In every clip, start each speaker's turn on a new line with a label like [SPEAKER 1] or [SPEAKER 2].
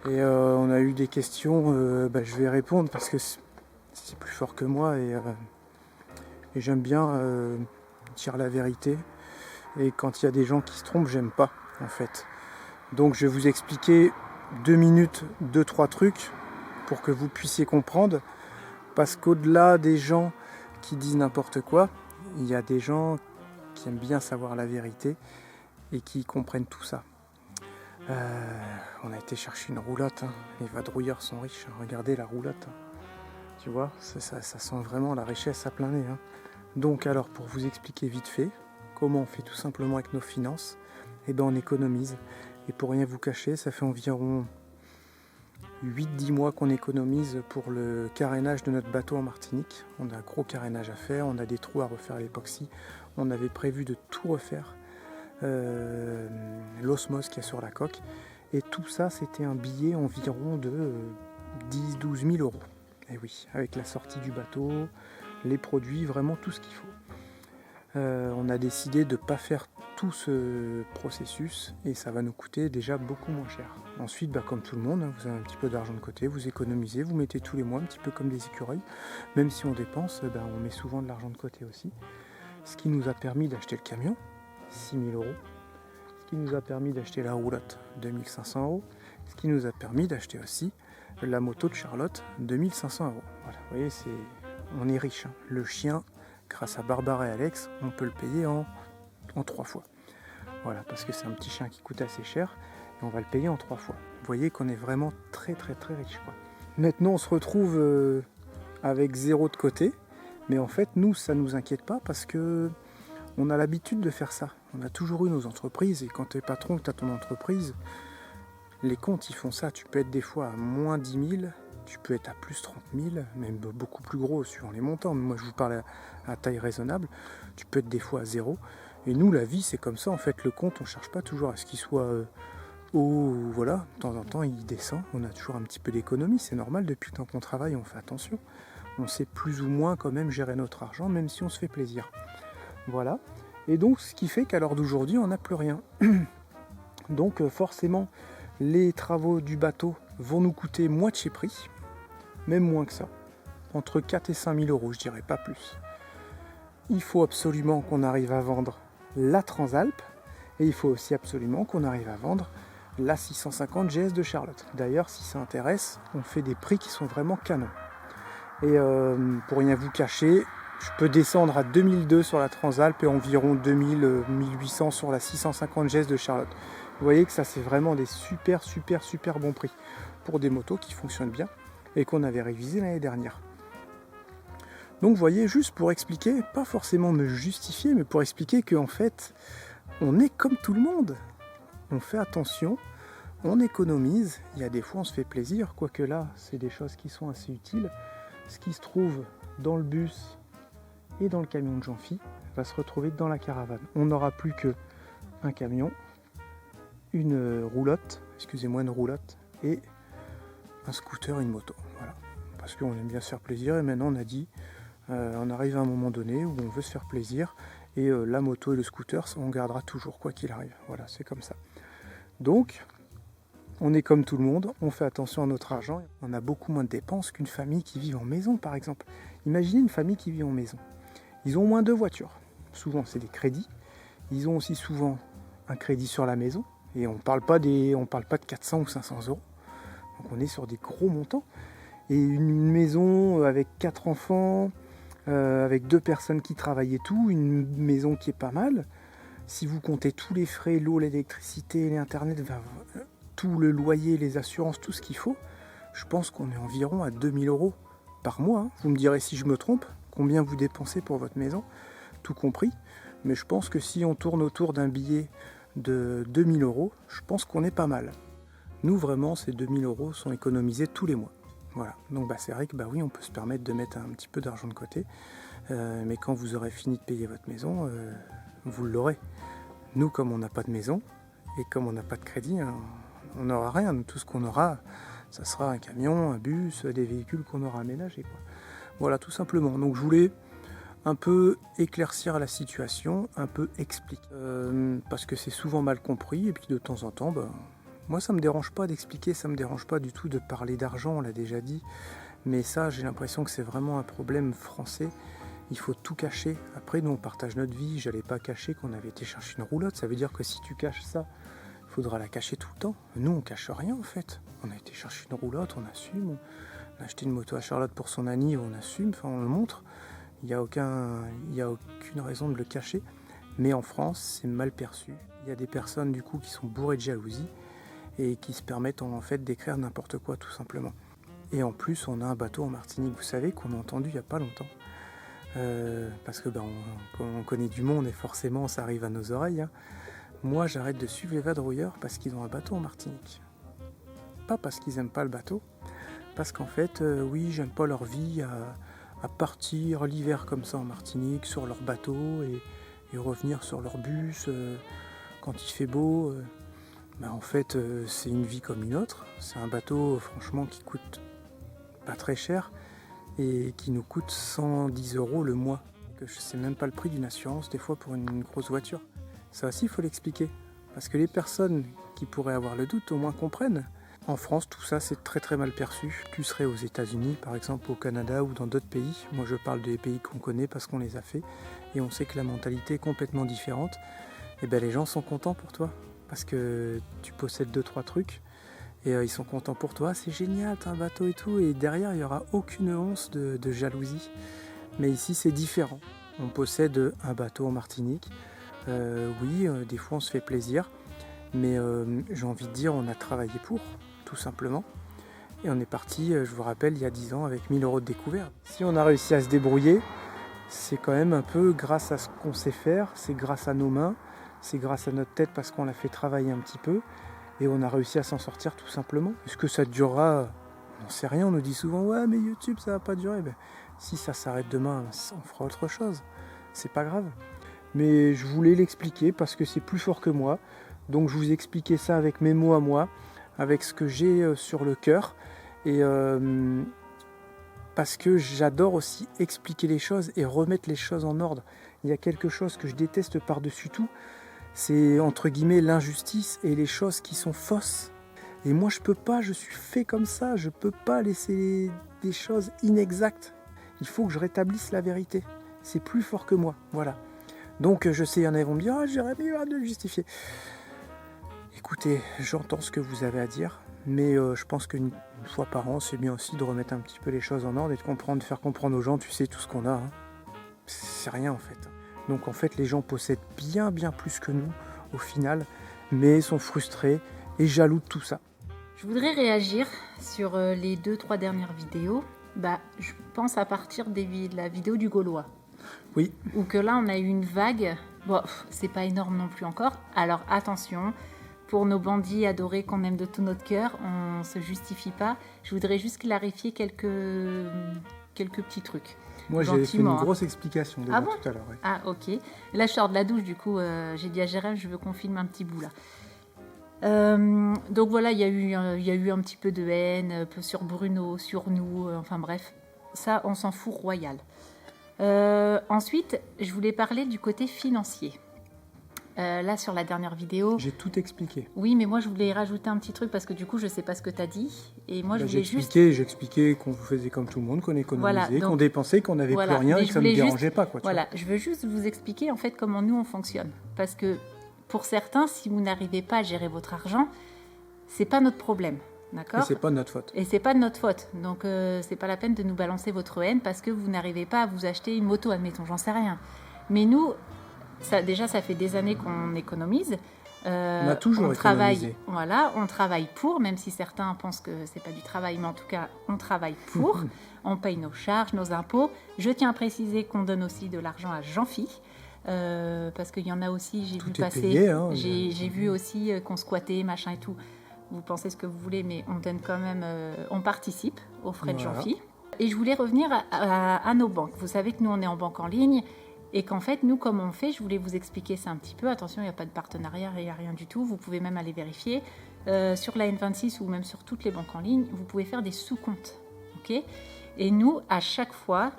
[SPEAKER 1] Et on a eu des questions, je vais répondre parce que c'est plus fort que moi et j'aime bien dire la vérité. Et quand il y a des gens qui se trompent, j'aime pas en fait. Donc je vais vous expliquer 2 minutes, 2-3 trucs pour que vous puissiez comprendre. Parce qu'au-delà des gens qui disent n'importe quoi, il y a des gens qui aiment bien savoir la vérité et qui comprennent tout ça. On a été chercher une roulotte, hein. Les vadrouilleurs sont riches, hein. Regardez la roulotte, hein. Tu vois, ça sent vraiment la richesse à plein nez, hein. Donc alors, pour vous expliquer vite fait comment on fait tout simplement avec nos finances, on économise. Et pour rien vous cacher, ça fait environ 8-10 mois qu'on économise pour le carénage de notre bateau en Martinique. On a un gros carénage à faire, on a des trous à refaire à l'époxy. On avait prévu de tout refaire, l'osmose qu'il y a sur la coque. Et tout ça, c'était un billet environ de 10-12 000 euros. Et oui, avec la sortie du bateau, les produits, vraiment tout ce qu'il faut. On a décidé de ne pas faire tout ce processus et ça va nous coûter déjà beaucoup moins cher. Ensuite, comme tout le monde, vous avez un petit peu d'argent de côté, vous économisez, vous mettez tous les mois un petit peu comme des écureuils. Même si on dépense, on met souvent de l'argent de côté aussi. Ce qui nous a permis d'acheter le camion, 6 000 euros. Ce qui nous a permis d'acheter la roulotte, 2 500 euros. Ce qui nous a permis d'acheter aussi la moto de Charlotte, 2 500 euros. Voilà, vous voyez, on est riche, hein. Le chien, grâce à Barbara et Alex, on peut le payer en 3 fois. Voilà, parce que c'est un petit chien qui coûte assez cher, et on va le payer en 3 fois. Vous voyez qu'on est vraiment très très très riche, quoi. Maintenant, on se retrouve avec 0 de côté, mais en fait, nous, ça ne nous inquiète pas, parce que on a l'habitude de faire ça. On a toujours eu nos entreprises, et quand tu es patron, que tu as ton entreprise, les comptes, ils font ça. Tu peux être des fois à moins 10 000, tu peux être à plus 30 000, même beaucoup plus gros suivant les montants. Mais moi, je vous parle à taille raisonnable. Tu peux être des fois à 0. Et nous, la vie, c'est comme ça. En fait, le compte, on ne cherche pas toujours à ce qu'il soit haut. Voilà, de temps en temps, il descend. On a toujours un petit peu d'économie. C'est normal, depuis le temps qu'on travaille, on fait attention. On sait plus ou moins quand même gérer notre argent, même si on se fait plaisir. Voilà. Et donc, ce qui fait qu'à l'heure d'aujourd'hui, on n'a plus rien. Donc, forcément, les travaux du bateau vont nous coûter moitié prix, même moins que ça, entre 4 et 5 000 euros, je dirais, pas plus. Il faut absolument qu'on arrive à vendre la Transalp, et il faut aussi absolument qu'on arrive à vendre la 650 GS de Charlotte. D'ailleurs, si ça intéresse, on fait des prix qui sont vraiment canons. Et pour rien vous cacher, je peux descendre à 2002 sur la Transalp et environ 2000-1800 sur la 650 GS de Charlotte. Vous voyez que ça, c'est vraiment des super bons prix pour des motos qui fonctionnent bien et qu'on avait révisé l'année dernière. Donc vous voyez, juste pour expliquer, pas forcément me justifier, mais pour expliquer qu'en fait, on est comme tout le monde. On fait attention, on économise, il y a des fois on se fait plaisir, quoique là, c'est des choses qui sont assez utiles. Ce qui se trouve dans le bus et dans le camion de Jean-Phi va se retrouver dans la caravane. On n'aura plus qu'un camion, une roulotte et un scooter, une moto. Voilà. Parce qu'on aime bien se faire plaisir et maintenant on a dit, on arrive à un moment donné où on veut se faire plaisir et la moto et le scooter, on gardera toujours quoi qu'il arrive. Voilà, c'est comme ça. Donc, on est comme tout le monde, on fait attention à notre argent. On a beaucoup moins de dépenses qu'une famille qui vit en maison, par exemple. Imaginez une famille qui vit en maison. Ils ont au moins 2 voitures. Souvent, c'est des crédits. Ils ont aussi souvent un crédit sur la maison. Et on parle pas de 400 ou 500 euros. Donc on est sur des gros montants. Et une maison avec 4 enfants, avec 2 personnes qui travaillent et tout, une maison qui est pas mal. Si vous comptez tous les frais, l'eau, l'électricité, l'internet, tout le loyer, les assurances, tout ce qu'il faut, je pense qu'on est environ à 2 000 euros par mois. Hein. Vous me direz si je me trompe, combien vous dépensez pour votre maison, tout compris. Mais je pense que si on tourne autour d'un billet de 2 000 euros, je pense qu'on est pas mal. Nous, vraiment, ces 2 000 euros sont économisés tous les mois. Voilà. Donc c'est vrai que oui, on peut se permettre de mettre un petit peu d'argent de côté. Mais quand vous aurez fini de payer votre maison, vous l'aurez. Nous, comme on n'a pas de maison, et comme on n'a pas de crédit, hein, on n'aura rien. Tout ce qu'on aura, ça sera un camion, un bus, des véhicules qu'on aura aménagés, quoi. Voilà, tout simplement. Donc je voulais un peu éclaircir la situation, un peu expliquer. Parce que c'est souvent mal compris, et puis de temps en temps, Moi, ça me dérange pas d'expliquer, ça me dérange pas du tout de parler d'argent, on l'a déjà dit. Mais ça, j'ai l'impression que c'est vraiment un problème français. Il faut tout cacher. Après, nous, on partage notre vie. J'allais pas cacher qu'on avait été chercher une roulotte. Ça veut dire que si tu caches ça, il faudra la cacher tout le temps. Nous, on cache rien, en fait. On a été chercher une roulotte, on assume. On a acheté une moto à Charlotte pour son Annie, on assume, enfin, on le montre. Il n'y a aucune raison de le cacher. Mais en France, c'est mal perçu. Il y a des personnes, du coup, qui sont bourrées de jalousie et qui se permettent, en fait, d'écrire n'importe quoi, tout simplement. Et en plus, on a un bateau en Martinique, vous savez, qu'on a entendu il n'y a pas longtemps. Parce que on connaît du monde et forcément ça arrive à nos oreilles. Hein. Moi, j'arrête de suivre les vadrouilleurs parce qu'ils ont un bateau en Martinique. Pas parce qu'ils n'aiment pas le bateau, parce qu'en fait, oui, j'aime pas leur vie à partir l'hiver comme ça en Martinique sur leur bateau et revenir sur leur bus quand il fait beau. En fait, c'est une vie comme une autre. C'est un bateau, franchement, qui coûte pas très cher et qui nous coûte 110 € le mois. Que je sais même pas le prix d'une assurance des fois pour une grosse voiture. Ça aussi, il faut l'expliquer. Parce que les personnes qui pourraient avoir le doute au moins comprennent. En France, tout ça, c'est très très mal perçu. Tu serais aux États-Unis, par exemple, au Canada ou dans d'autres pays. Moi, je parle des pays qu'on connaît parce qu'on les a fait. Et on sait que la mentalité est complètement différente. Et les gens sont contents pour toi. Parce que tu possèdes 2-3 trucs. Et ils sont contents pour toi. C'est génial, t'as un bateau et tout. Et derrière, il n'y aura aucune once de jalousie. Mais ici, c'est différent. On possède un bateau en Martinique. Oui, des fois, on se fait plaisir. Mais j'ai envie de dire, on a travaillé pour, tout simplement. Et on est parti, je vous rappelle, il y a 10 ans, avec 1000 € de découverte. Si on a réussi à se débrouiller, c'est quand même un peu grâce à ce qu'on sait faire, c'est grâce à nos mains, c'est grâce à notre tête parce qu'on l'a fait travailler un petit peu. Et on a réussi à s'en sortir tout simplement. Est-ce que ça durera? On n'en sait rien, on nous dit souvent « Ouais, mais YouTube, ça va pas durer. » Si ça s'arrête demain, on fera autre chose. C'est pas grave. Mais je voulais l'expliquer parce que c'est plus fort que moi. Donc je vous expliquais ça avec mes mots à moi, avec ce que j'ai sur le cœur. Et parce que j'adore aussi expliquer les choses et remettre les choses en ordre. Il y a quelque chose que je déteste par-dessus tout, c'est entre guillemets l'injustice et les choses qui sont fausses. Et moi je peux pas, je suis fait comme ça, je peux pas laisser des choses inexactes. Il faut que je rétablisse la vérité. C'est plus fort que moi, voilà. Donc je sais, il y en a qui vont me dire « Ah, Jérémy, arrête de le justifier ». Écoutez, j'entends ce que vous avez à dire, mais je pense qu'une fois par an, c'est bien aussi de remettre un petit peu les choses en ordre et de faire comprendre aux gens, tu sais, tout ce qu'on a. Hein. C'est rien en fait. Donc en fait, les gens possèdent bien plus que nous, au final, mais sont frustrés et jaloux de tout ça.
[SPEAKER 2] Je voudrais réagir sur les 2-3 dernières vidéos. Je pense à partir de la vidéo du Gaulois.
[SPEAKER 1] Oui.
[SPEAKER 2] Où que là, on a eu une vague. Bon, c'est pas énorme non plus encore. Alors attention, pour nos bandits adorés qu'on aime de tout notre cœur, on ne se justifie pas. Je voudrais juste clarifier quelques petits trucs.
[SPEAKER 1] Moi, j'ai fait une grosse explication déjà tout à l'heure. Ouais.
[SPEAKER 2] Ah, ok. Là, je sors de la douche, du coup, j'ai dit à Jérém, je veux qu'on filme un petit bout là. Donc voilà, il y a eu un petit peu de haine, un peu sur Bruno, sur nous, enfin bref. Ça, on s'en fout royal. Ensuite, je voulais parler du côté financier. Là, sur la dernière vidéo...
[SPEAKER 1] J'ai tout expliqué.
[SPEAKER 2] Oui, mais moi, je voulais rajouter un petit truc parce que du coup, je ne sais pas ce que tu as dit. Et moi, je voulais
[SPEAKER 1] J'expliquais qu'on faisait comme tout le monde, qu'on économisait, qu'on dépensait, qu'on n'avait plus rien et que ça ne me dérangeait pas.
[SPEAKER 2] Je veux juste vous expliquer en fait comment nous, on fonctionne. Parce que pour certains, si vous n'arrivez pas à gérer votre argent, ce n'est pas notre problème. D'accord ?
[SPEAKER 1] Et c'est pas de notre faute.
[SPEAKER 2] Et c'est pas de notre faute. Donc, c'est pas la peine de nous balancer votre haine parce que vous n'arrivez pas à vous acheter une moto, admettons, j'en sais rien. Mais nous... ça fait des années qu'on économise.
[SPEAKER 1] On a toujours économisé.
[SPEAKER 2] Voilà, on travaille pour, même si certains pensent que c'est pas du travail, mais en tout cas, on travaille pour. On paye nos charges, nos impôts. Je tiens à préciser qu'on donne aussi de l'argent à Jean-Phi. Parce qu'il y en a aussi, j'ai vu passer.
[SPEAKER 1] Payé, hein,
[SPEAKER 2] j'ai vu aussi qu'on squattait, machin et tout. Vous pensez ce que vous voulez, mais on donne quand même, on participe aux frais de Jean-Phi. Et je voulais revenir à nos banques. Vous savez que nous, on est en banque en ligne. Et qu'en fait, nous, comme on fait, je voulais vous expliquer ça un petit peu. Attention, il n'y a pas de partenariat, il n'y a rien du tout. Vous pouvez même aller vérifier. Sur la N26 ou même sur toutes les banques en ligne, vous pouvez faire des sous-comptes. Okay ? Et nous, à chaque fois,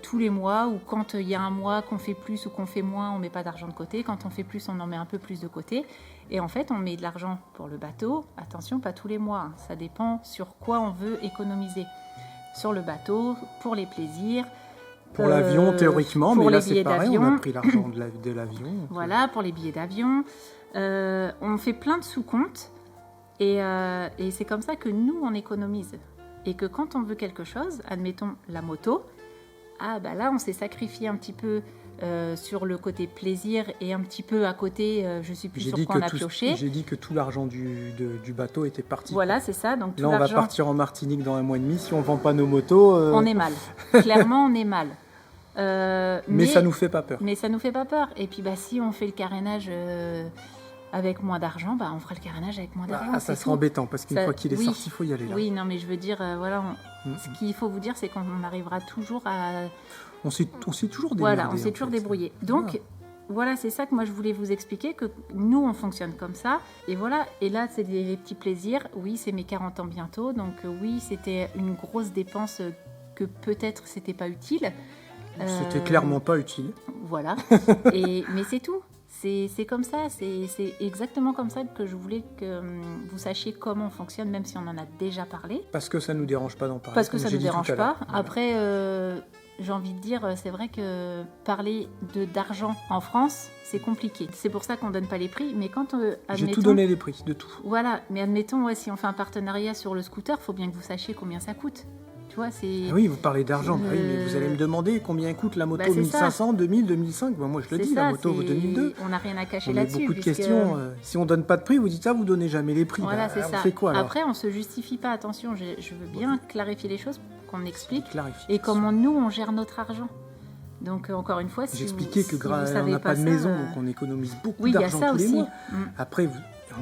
[SPEAKER 2] tous les mois, ou quand il y a un mois qu'on fait plus ou qu'on fait moins, on met pas d'argent de côté. Quand on fait plus, on en met un peu plus de côté. Et en fait, on met de l'argent pour le bateau. Attention, pas tous les mois, hein. Ça dépend sur quoi on veut économiser. Sur le bateau, pour les plaisirs.
[SPEAKER 1] Pour l'avion, théoriquement,
[SPEAKER 2] pour
[SPEAKER 1] mais là
[SPEAKER 2] les
[SPEAKER 1] c'est
[SPEAKER 2] billets
[SPEAKER 1] pareil,
[SPEAKER 2] d'avion.
[SPEAKER 1] on a pris l'argent de l'avion.
[SPEAKER 2] Voilà, pour les billets d'avion. On fait plein de sous-comptes. Et c'est comme ça que nous, on économise. Et que quand on veut quelque chose, admettons la moto, là, on s'est sacrifié un petit peu sur le côté plaisir et un petit peu à côté, je ne sais plus sur quoi on a pioché.
[SPEAKER 1] J'ai dit que tout l'argent du bateau était parti.
[SPEAKER 2] Voilà, c'est ça. Donc,
[SPEAKER 1] là, on va partir en Martinique dans un mois et demi. Si on ne vend pas nos motos...
[SPEAKER 2] On est mal. Clairement, on est mal.
[SPEAKER 1] Mais ça ne nous fait pas peur.
[SPEAKER 2] Mais ça ne nous fait pas peur. Et puis, si on fait le carénage... avec moins d'argent, on fera le carénage avec moins d'argent.
[SPEAKER 1] Ça sera embêtant parce qu'une fois qu'il est sorti, il faut y aller là.
[SPEAKER 2] Oui, non, mais je veux dire, ce qu'il faut vous dire, c'est qu'on arrivera toujours à...
[SPEAKER 1] On s'est toujours débrouillé.
[SPEAKER 2] Voilà, on s'est toujours débrouillé. Donc, voilà, c'est ça que moi je voulais vous expliquer, que nous, on fonctionne comme ça. Et voilà, et là, c'est des petits plaisirs. Oui, c'est mes 40 ans bientôt. Donc, oui, c'était une grosse dépense que peut-être c'était pas utile.
[SPEAKER 1] C'était clairement pas utile.
[SPEAKER 2] Voilà, mais c'est tout. C'est comme ça, c'est exactement comme ça que je voulais que vous sachiez comment on fonctionne, même si on en a déjà parlé.
[SPEAKER 1] Parce que ça ne nous dérange pas d'en parler.
[SPEAKER 2] Parce que ça ne nous dérange pas.
[SPEAKER 1] Voilà.
[SPEAKER 2] Après, j'ai envie de dire, c'est vrai que parler d'argent en France, c'est compliqué. C'est pour ça qu'on ne donne pas les prix. Mais quand
[SPEAKER 1] j'ai tout donné les prix, de tout.
[SPEAKER 2] Voilà, mais admettons, si on fait un partenariat sur le scooter, il faut bien que vous sachiez combien ça coûte. Tu vois,
[SPEAKER 1] oui, vous parlez d'argent. Oui, mais vous allez me demander combien coûte la moto 1500, 2000, 2005. Moi, je le dis, la moto vaut 2002.
[SPEAKER 2] On n'a rien à cacher là-dessus.
[SPEAKER 1] On a beaucoup de questions. Si on ne donne pas de prix, vous dites ça, vous ne donnez jamais les prix.
[SPEAKER 2] Voilà, c'est
[SPEAKER 1] on
[SPEAKER 2] ça.
[SPEAKER 1] fait quoi, alors ?
[SPEAKER 2] Après, on ne se justifie pas. Attention, je veux bien clarifier les choses, qu'on explique. Et
[SPEAKER 1] comment
[SPEAKER 2] on gère notre argent. Donc, encore une fois, si
[SPEAKER 1] j'expliquais que on n'a pas de maison, donc on économise beaucoup
[SPEAKER 2] d'argent
[SPEAKER 1] tous les mois.
[SPEAKER 2] Après,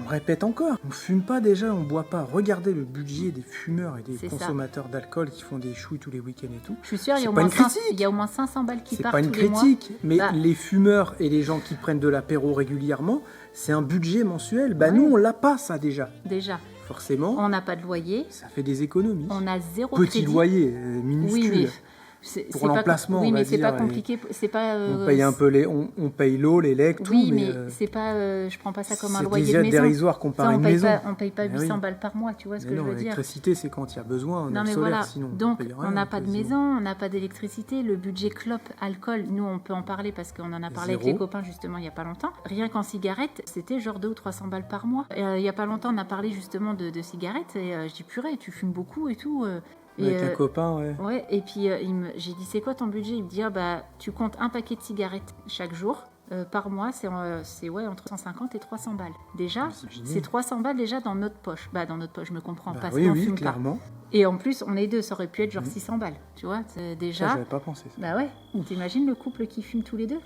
[SPEAKER 1] on répète encore, on fume pas déjà, on boit pas. Regardez le budget des fumeurs et des consommateurs d'alcool qui font des chouilles tous les week-ends et tout.
[SPEAKER 2] Je suis sûre, il y a au moins 500 balles qui partent tous les mois.
[SPEAKER 1] C'est pas une critique, mais les fumeurs et les gens qui prennent de l'apéro régulièrement, c'est un budget mensuel. Nous, on l'a pas ça déjà. Forcément.
[SPEAKER 2] On n'a pas de loyer.
[SPEAKER 1] Ça fait des économies.
[SPEAKER 2] On a zéro
[SPEAKER 1] petit loyer minuscule.
[SPEAKER 2] Oui, mais...
[SPEAKER 1] pour l'emplacement,
[SPEAKER 2] oui, mais c'est pas compliqué. C'est pas.
[SPEAKER 1] On paye un peu on paye l'eau, l'élect, tout.
[SPEAKER 2] Oui, mais c'est pas. Je prends pas ça comme un loyer de maison.
[SPEAKER 1] C'est déjà dérisoire comparé à une maison.
[SPEAKER 2] On paye pas 800 balles par mois, tu vois ce que je veux dire.
[SPEAKER 1] L'électricité, c'est quand il y a besoin.
[SPEAKER 2] Non, mais
[SPEAKER 1] solaire,
[SPEAKER 2] voilà.
[SPEAKER 1] Sinon,
[SPEAKER 2] donc, on n'a pas de maison, on n'a pas d'électricité. Le budget clope, alcool, nous, on peut en parler parce qu'on en a parlé avec les copains justement il y a pas longtemps. Rien qu'en cigarettes, c'était genre 200 ou 300 balles par mois. Il y a pas longtemps, on a parlé justement de cigarettes et je dis purée, tu fumes beaucoup et tout.
[SPEAKER 1] Avec un copain,
[SPEAKER 2] Ouais, et puis j'ai dit, c'est quoi ton budget ? Il me dit, tu comptes un paquet de cigarettes chaque jour. Par mois, c'est entre 150 et 300 balles. Déjà, c'est 300 balles déjà dans notre poche. Dans notre poche, je me comprends, parce qu'on fume
[SPEAKER 1] clairement.
[SPEAKER 2] pas. Et en plus, on est deux, ça aurait pu être genre 600 balles, tu vois, déjà.
[SPEAKER 1] Ça, j'avais pas pensé. Ça.
[SPEAKER 2] T'imagines le couple qui fume tous les deux ?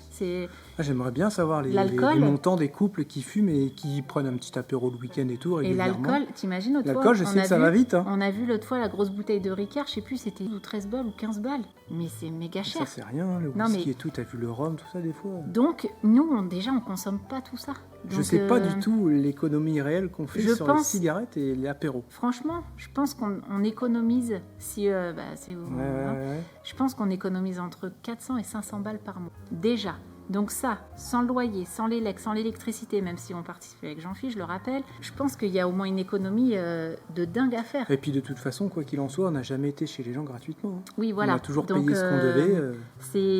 [SPEAKER 2] C'est...
[SPEAKER 1] j'aimerais bien savoir les montants des couples qui fument et qui prennent un petit apéro le week-end et tout régulièrement.
[SPEAKER 2] Et l'alcool, t'imagines l'autre fois,
[SPEAKER 1] l'alcool, je sais que ça va vite.
[SPEAKER 2] On a vu l'autre fois la grosse bouteille de Ricard, je sais plus, c'était 13 balles ou 15 balles. Mais c'est méga cher.
[SPEAKER 1] Ça, c'est rien, le whisky et tout, t'as vu le rhum, tout ça des fois.
[SPEAKER 2] Donc, nous, on consomme pas tout ça. Donc,
[SPEAKER 1] je sais pas du tout l'économie réelle qu'on fait sur les cigarettes et les apéros.
[SPEAKER 2] Franchement, je pense qu'on économise, je pense qu'on économise entre 400 et 500 balles par mois. Déjà. Donc ça, sans le loyer, sans sans l'électricité, même si on participe avec Jean-Philippe, je le rappelle, je pense qu'il y a au moins une économie de dingue à faire.
[SPEAKER 1] Et puis de toute façon, quoi qu'il en soit, on n'a jamais été chez les gens gratuitement.
[SPEAKER 2] Oui, voilà.
[SPEAKER 1] On a toujours payé ce qu'on devait.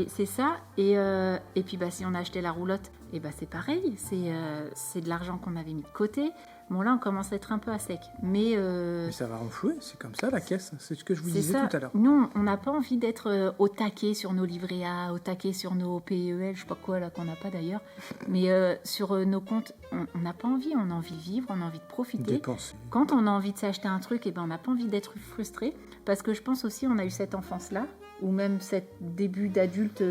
[SPEAKER 2] C'est ça. Et puis si on a acheté la roulotte, c'est pareil. C'est de l'argent qu'on avait mis de côté. Bon, là, on commence à être un peu à sec. Mais
[SPEAKER 1] ça va renflouer, c'est comme ça, la caisse. C'est ce que je vous disais tout à l'heure.
[SPEAKER 2] Nous, on n'a pas envie d'être au taquet sur nos livrets A, au taquet sur nos PEL, je sais pas quoi, là, qu'on n'a pas d'ailleurs. Mais sur nos comptes, on n'a pas envie. On a envie de vivre, on a envie de profiter.
[SPEAKER 1] Dépenser.
[SPEAKER 2] Quand on a envie de s'acheter un truc, on n'a pas envie d'être frustré. Parce que je pense aussi, on a eu cette enfance-là, ou même cet début d'adulte...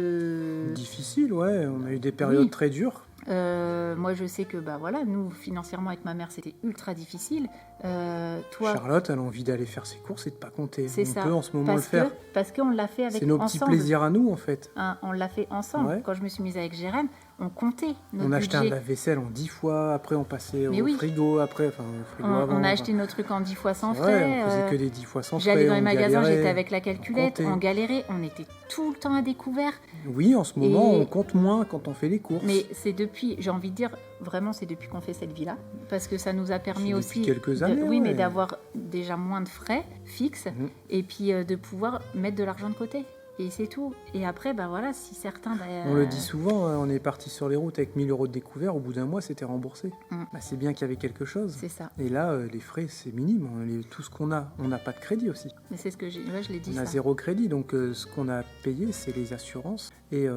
[SPEAKER 1] difficile, ouais. On a eu des périodes très dures.
[SPEAKER 2] Moi je sais que nous financièrement avec ma mère c'était ultra difficile. Toi,
[SPEAKER 1] Charlotte elle a envie d'aller faire ses courses et de pas compter.
[SPEAKER 2] On
[SPEAKER 1] peut en ce moment le faire.
[SPEAKER 2] Parce qu'on l'a fait avec
[SPEAKER 1] c'est nos petits plaisirs à nous en fait.
[SPEAKER 2] On l'a fait ensemble. Ouais. Quand je me suis mise avec Jérém, on comptait notre
[SPEAKER 1] On achetait un
[SPEAKER 2] budget.
[SPEAKER 1] lave-vaisselle en 10 fois, après on passait
[SPEAKER 2] Mais
[SPEAKER 1] au
[SPEAKER 2] oui.
[SPEAKER 1] frigo, après, enfin au frigo avant.
[SPEAKER 2] On a
[SPEAKER 1] enfin,
[SPEAKER 2] acheté nos trucs en 10 fois sans
[SPEAKER 1] c'est vrai,
[SPEAKER 2] frais.
[SPEAKER 1] on faisait que des 10 fois sans frais.
[SPEAKER 2] J'allais dans les
[SPEAKER 1] on
[SPEAKER 2] magasins,
[SPEAKER 1] galérait,
[SPEAKER 2] j'étais avec la calculette,
[SPEAKER 1] comptait.
[SPEAKER 2] on galérait, on était tout le temps à découvert.
[SPEAKER 1] Oui, en ce moment,
[SPEAKER 2] Et-
[SPEAKER 1] on compte moins quand on fait les courses.
[SPEAKER 2] Mais c'est depuis, j'ai envie de dire, vraiment, c'est depuis qu'on fait cette vie-là. Parce que ça nous a permis
[SPEAKER 1] C'est
[SPEAKER 2] aussi.
[SPEAKER 1] depuis quelques années,
[SPEAKER 2] Oui, mais
[SPEAKER 1] ouais.
[SPEAKER 2] d'avoir déjà moins de frais fixes
[SPEAKER 1] Mhm.
[SPEAKER 2] et puis de pouvoir mettre de l'argent de côté. Et c'est tout. Et après, bah voilà, si certains.
[SPEAKER 1] On le dit souvent, on est parti sur les routes avec 1000 euros de découvert, au bout d'un mois, c'était remboursé.
[SPEAKER 2] Mm.
[SPEAKER 1] Bah, c'est bien qu'il y avait quelque chose.
[SPEAKER 2] C'est ça.
[SPEAKER 1] Et là, les frais, c'est minime. Tout ce qu'on a, on n'a pas de crédit aussi.
[SPEAKER 2] Mais c'est ce que j'ai. Ouais, je l'ai dit.
[SPEAKER 1] On a
[SPEAKER 2] Ça.
[SPEAKER 1] 0 crédit, donc ce qu'on a payé, c'est les assurances et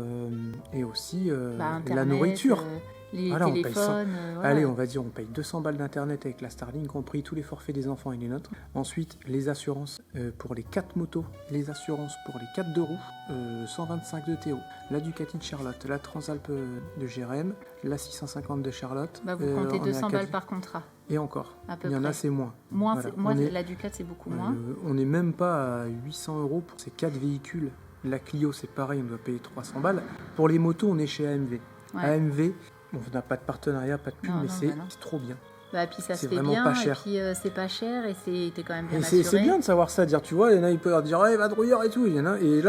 [SPEAKER 1] aussi
[SPEAKER 2] Bah,
[SPEAKER 1] la
[SPEAKER 2] Internet,
[SPEAKER 1] nourriture.
[SPEAKER 2] les
[SPEAKER 1] Voilà, on paye
[SPEAKER 2] téléphones. voilà.
[SPEAKER 1] Allez, on va dire, on paye 200 balles d'internet avec la Starlink, compris tous les forfaits des enfants et les nôtres. Ensuite, les assurances pour les 4 motos, les assurances pour les 4 deux roues, 125 de Théo, la Ducati de Charlotte, la Transalp de Jérém, la 650 de Charlotte.
[SPEAKER 2] Bah, vous comptez
[SPEAKER 1] on est à
[SPEAKER 2] 200
[SPEAKER 1] 4
[SPEAKER 2] balles par contrat.
[SPEAKER 1] Et encore,
[SPEAKER 2] À peu
[SPEAKER 1] il y en
[SPEAKER 2] près.
[SPEAKER 1] a, c'est moins.
[SPEAKER 2] Moins,
[SPEAKER 1] Voilà.
[SPEAKER 2] moi,
[SPEAKER 1] On est-
[SPEAKER 2] la Ducat, c'est beaucoup moins.
[SPEAKER 1] On n'est même pas à 800 euros pour ces 4 véhicules. La Clio, c'est pareil, on doit payer 300 balles. Pour les motos, on est chez AMV.
[SPEAKER 2] Ouais.
[SPEAKER 1] AMV, on n'a pas de partenariat, pas de pub,
[SPEAKER 2] Non,
[SPEAKER 1] mais
[SPEAKER 2] non,
[SPEAKER 1] c'est
[SPEAKER 2] bah non.
[SPEAKER 1] trop bien.
[SPEAKER 2] Bah, puis ça se
[SPEAKER 1] c'est
[SPEAKER 2] fait
[SPEAKER 1] vraiment
[SPEAKER 2] bien,
[SPEAKER 1] pas cher.
[SPEAKER 2] et puis c'est pas cher, et t'es quand même bien
[SPEAKER 1] Et
[SPEAKER 2] assuré.
[SPEAKER 1] c'est bien de savoir ça, dire, tu vois, il y en a, ils peuvent dire, ouais, vadrouilleur et tout. Il y en a, et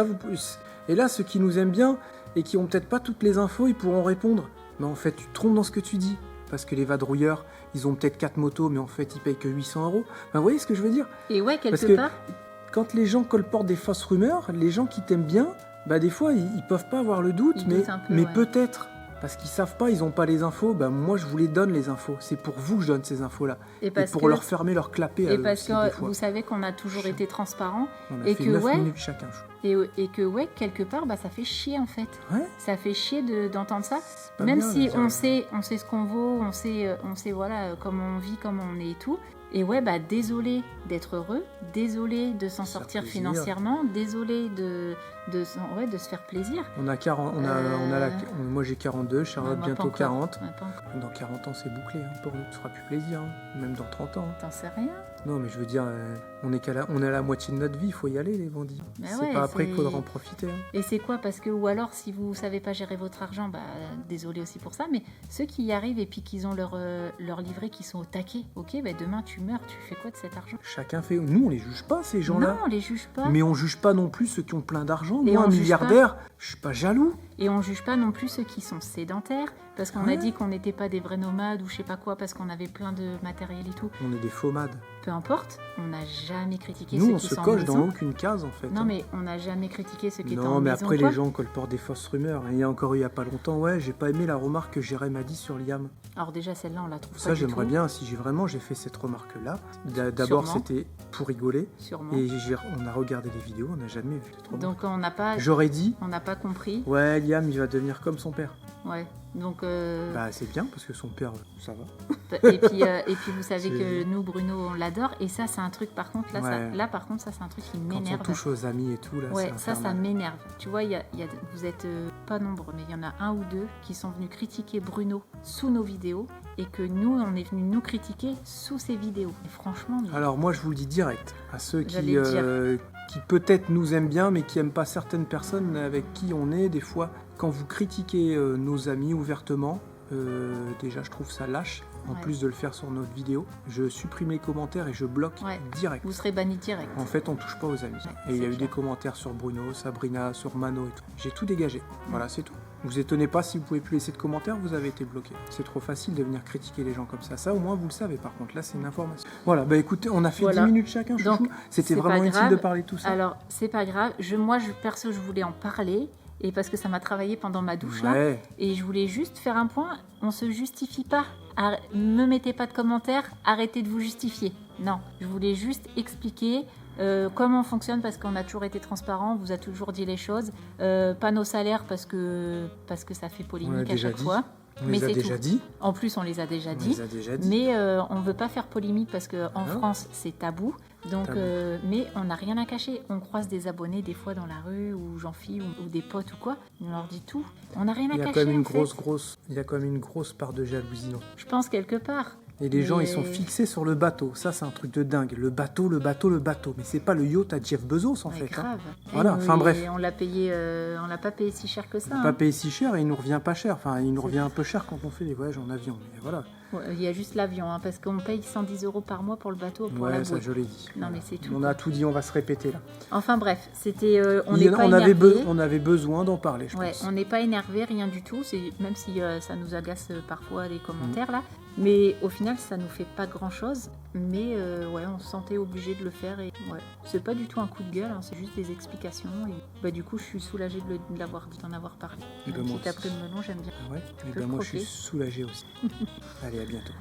[SPEAKER 1] là, ceux qui nous aiment bien et qui ont peut-être pas toutes les infos, ils pourront répondre. Mais en fait, tu te trompes dans ce que tu dis. Parce que les vadrouilleurs, ils ont peut-être 4 motos, mais en fait, ils payent que 800 euros. Enfin, vous voyez ce que je veux dire?
[SPEAKER 2] Et ouais,
[SPEAKER 1] Parce
[SPEAKER 2] quelque
[SPEAKER 1] que
[SPEAKER 2] part,
[SPEAKER 1] quand les gens colportent des fausses rumeurs, les gens qui t'aiment bien, bah des fois ils peuvent pas avoir le doute,
[SPEAKER 2] Ils
[SPEAKER 1] mais,
[SPEAKER 2] doutent un peu,
[SPEAKER 1] mais
[SPEAKER 2] ouais.
[SPEAKER 1] peut-être. Parce qu'ils savent pas, ils ont pas les infos, bah moi je vous les donne les infos. C'est pour vous que je donne ces infos-là.
[SPEAKER 2] et
[SPEAKER 1] Et
[SPEAKER 2] parce
[SPEAKER 1] pour
[SPEAKER 2] que,
[SPEAKER 1] leur fermer leur clapet à
[SPEAKER 2] et
[SPEAKER 1] eux
[SPEAKER 2] parce
[SPEAKER 1] aussi, des
[SPEAKER 2] que
[SPEAKER 1] fois.
[SPEAKER 2] vous savez qu'on a toujours été transparent,
[SPEAKER 1] On a
[SPEAKER 2] et
[SPEAKER 1] fait
[SPEAKER 2] que
[SPEAKER 1] 9
[SPEAKER 2] ouais.
[SPEAKER 1] minutes chacun.
[SPEAKER 2] et que ouais, quelque part, bah, ça fait chier en fait.
[SPEAKER 1] Ouais,
[SPEAKER 2] Ça fait chier d'entendre ça.
[SPEAKER 1] c'est pas
[SPEAKER 2] Même
[SPEAKER 1] bien,
[SPEAKER 2] si
[SPEAKER 1] de dire-
[SPEAKER 2] on sait ce qu'on vaut, on sait voilà comment on vit, comment on est et tout. Et ouais, bah désolé d'être heureux, désolé de s'en
[SPEAKER 1] Se faire
[SPEAKER 2] sortir
[SPEAKER 1] plaisir.
[SPEAKER 2] financièrement, désolé de se faire plaisir.
[SPEAKER 1] On a 40, moi j'ai 42, Charlotte
[SPEAKER 2] Ouais, moi,
[SPEAKER 1] bientôt
[SPEAKER 2] pas encore.
[SPEAKER 1] 40.
[SPEAKER 2] Ouais, pas encore.
[SPEAKER 1] Dans 40 ans c'est bouclé, hein, pour nous, ça fera plus plaisir, hein. Même dans 30 ans.
[SPEAKER 2] T'en sais rien.
[SPEAKER 1] Non mais je veux dire, on est à la moitié de notre vie, il faut y aller les bandits.
[SPEAKER 2] Mais
[SPEAKER 1] C'est
[SPEAKER 2] ouais,
[SPEAKER 1] pas après
[SPEAKER 2] c'est-
[SPEAKER 1] qu'il faudra en profiter. Hein.
[SPEAKER 2] Et c'est quoi? Parce que, ou alors, si vous savez pas gérer votre argent, bah, désolé aussi pour ça, mais ceux qui y arrivent et puis qu'ils ont leur livret qui sont au taquet, ok, bah, demain tu meurs, tu fais quoi de cet argent?
[SPEAKER 1] Chacun fait. Nous, on les juge pas, ces gens-là.
[SPEAKER 2] Non, on les juge pas.
[SPEAKER 1] Mais on juge pas non plus ceux qui ont plein d'argent.
[SPEAKER 2] Et
[SPEAKER 1] Moi,
[SPEAKER 2] on
[SPEAKER 1] un
[SPEAKER 2] juge
[SPEAKER 1] milliardaire, je suis pas jaloux.
[SPEAKER 2] Et on juge pas non plus ceux qui sont sédentaires, parce qu'on a
[SPEAKER 1] Ouais.
[SPEAKER 2] dit qu'on n'était pas des vrais nomades ou je sais pas quoi, parce qu'on avait plein de matériel et tout.
[SPEAKER 1] On est des faux-mades.
[SPEAKER 2] Peu importe, on n'a jamais critiqué
[SPEAKER 1] Nous,
[SPEAKER 2] ceux
[SPEAKER 1] on
[SPEAKER 2] qui
[SPEAKER 1] se
[SPEAKER 2] sont en
[SPEAKER 1] coche dans
[SPEAKER 2] maison.
[SPEAKER 1] aucune case, en fait.
[SPEAKER 2] Non,
[SPEAKER 1] hein.
[SPEAKER 2] mais on n'a jamais critiqué ceux qui étaient en
[SPEAKER 1] Non, mais
[SPEAKER 2] maison.
[SPEAKER 1] après,
[SPEAKER 2] quoi.
[SPEAKER 1] les gens colportent des fausses rumeurs. Il y a encore eu il y a pas longtemps, ouais, j'ai pas aimé la remarque que Jérém a dit sur Liam.
[SPEAKER 2] Alors déjà, celle-là, on la trouve
[SPEAKER 1] Ça,
[SPEAKER 2] pas du
[SPEAKER 1] j'aimerais
[SPEAKER 2] tout,
[SPEAKER 1] bien, si j'ai fait cette remarque-là. D'abord,
[SPEAKER 2] Sûrement.
[SPEAKER 1] c'était pour rigoler.
[SPEAKER 2] sûrement.
[SPEAKER 1] Et on a regardé les vidéos, on n'a jamais vu cette remarque.
[SPEAKER 2] Donc on n'a pas,
[SPEAKER 1] J'aurais dit,
[SPEAKER 2] compris.
[SPEAKER 1] ouais, Liam, il va devenir comme son père.
[SPEAKER 2] Ouais. Donc
[SPEAKER 1] Bah, c'est bien, parce que son père, ça va.
[SPEAKER 2] et puis vous savez
[SPEAKER 1] C'est-
[SPEAKER 2] que nous, Bruno, on l'adore. Et ça, c'est un truc. Par contre, là,
[SPEAKER 1] Ouais.
[SPEAKER 2] par contre, ça, c'est un truc qui
[SPEAKER 1] Quand on
[SPEAKER 2] m'énerve.
[SPEAKER 1] touche aux amis et tout, là,
[SPEAKER 2] Ouais,
[SPEAKER 1] c'est
[SPEAKER 2] ça
[SPEAKER 1] infernal.
[SPEAKER 2] m'énerve. Tu vois, vous êtes pas nombreux, mais il y en a un ou deux qui sont venus critiquer Bruno sous nos vidéos et que nous, on est venus nous critiquer sous ses vidéos. Et franchement, mais-
[SPEAKER 1] Alors moi je vous le dis direct, à ceux
[SPEAKER 2] J'allais le
[SPEAKER 1] qui peut-être nous aiment bien mais qui aiment pas certaines personnes avec qui on est, des fois quand vous critiquez nos amis ouvertement, déjà je trouve ça lâche, en
[SPEAKER 2] Ouais.
[SPEAKER 1] plus de le faire sur notre vidéo, je supprime les commentaires et je bloque
[SPEAKER 2] Ouais.
[SPEAKER 1] direct.
[SPEAKER 2] vous serez banni direct.
[SPEAKER 1] En fait on touche pas aux amis.
[SPEAKER 2] Ouais,
[SPEAKER 1] Et il y a
[SPEAKER 2] c'est
[SPEAKER 1] eu
[SPEAKER 2] clair.
[SPEAKER 1] des commentaires sur Bruno, Sabrina, sur Mano et tout. J'ai tout dégagé, voilà c'est tout. Vous étonnez pas si vous pouvez plus laisser de commentaires, vous avez été bloqué. C'est trop facile de venir critiquer les gens comme ça. Ça au moins vous le savez par contre, là c'est une information. Voilà, bah écoutez, on a fait
[SPEAKER 2] Voilà.
[SPEAKER 1] 10 minutes chacun, chouchou.
[SPEAKER 2] Donc,
[SPEAKER 1] C'était
[SPEAKER 2] c'est
[SPEAKER 1] vraiment
[SPEAKER 2] pas
[SPEAKER 1] utile
[SPEAKER 2] grave.
[SPEAKER 1] de parler de tout ça.
[SPEAKER 2] Alors, c'est pas grave. Perso, je voulais en parler. Et parce que ça m'a travaillé pendant ma douche là.
[SPEAKER 1] Ouais.
[SPEAKER 2] Et je voulais juste faire un point. On se justifie pas. Me mettez pas de commentaires. Arrêtez de vous justifier. Non, je voulais juste expliquer comment on fonctionne parce qu'on a toujours été transparent. On vous a toujours dit les choses. Pas nos salaires parce que ça fait
[SPEAKER 1] On l'a
[SPEAKER 2] polémique à
[SPEAKER 1] déjà
[SPEAKER 2] chaque
[SPEAKER 1] dit.
[SPEAKER 2] fois.
[SPEAKER 1] On
[SPEAKER 2] Mais
[SPEAKER 1] les a
[SPEAKER 2] c'est
[SPEAKER 1] déjà
[SPEAKER 2] tout.
[SPEAKER 1] dit.
[SPEAKER 2] En plus, on les a déjà
[SPEAKER 1] On
[SPEAKER 2] dit.
[SPEAKER 1] les a déjà dit.
[SPEAKER 2] Mais on veut pas faire polémique parce qu'en
[SPEAKER 1] Non.
[SPEAKER 2] France, c'est tabou. Donc,
[SPEAKER 1] Tabou.
[SPEAKER 2] mais on n'a rien à cacher. On croise des abonnés des fois dans la rue ou Jean-Phi ou des potes ou quoi. On leur dit tout. On n'a rien à
[SPEAKER 1] Il y a
[SPEAKER 2] cacher.
[SPEAKER 1] quand même une
[SPEAKER 2] en fait.
[SPEAKER 1] il y a quand même une grosse part de jalousie, non?
[SPEAKER 2] Je pense quelque part.
[SPEAKER 1] Et les gens, ils sont fixés sur le bateau. Ça, c'est un truc de dingue. Le bateau. Mais c'est pas le yacht à Jeff Bezos, en fait.
[SPEAKER 2] Grave.
[SPEAKER 1] Voilà, enfin bref.
[SPEAKER 2] On l'a payé, on l'a pas payé si cher que ça.
[SPEAKER 1] On l'a pas payé si cher et il nous revient pas cher. Enfin, il nous revient un peu cher quand on fait des voyages en avion. Mais voilà.
[SPEAKER 2] Il y a juste l'avion, parce qu'on paye 110 € par mois pour le bateau, pour la bouée.
[SPEAKER 1] Ça, je l'ai dit.
[SPEAKER 2] Non, mais c'est tout.
[SPEAKER 1] On a tout dit, on va se répéter, là.
[SPEAKER 2] Enfin bref, c'était... on avait
[SPEAKER 1] besoin d'en parler, je pense.
[SPEAKER 2] On n'est pas énervé, rien du tout, même si ça nous agace parfois les commentaires, là. Mais au final, ça nous fait pas grand-chose. Mais on se sentait obligé de le faire. Et c'est pas du tout un coup de gueule, c'est juste des explications. Et du coup, je suis soulagée d'en avoir parlé.
[SPEAKER 1] Et
[SPEAKER 2] Si t'as pris le melon, j'aime bien.
[SPEAKER 1] Moi, je suis soulagée aussi. Allez, à bientôt.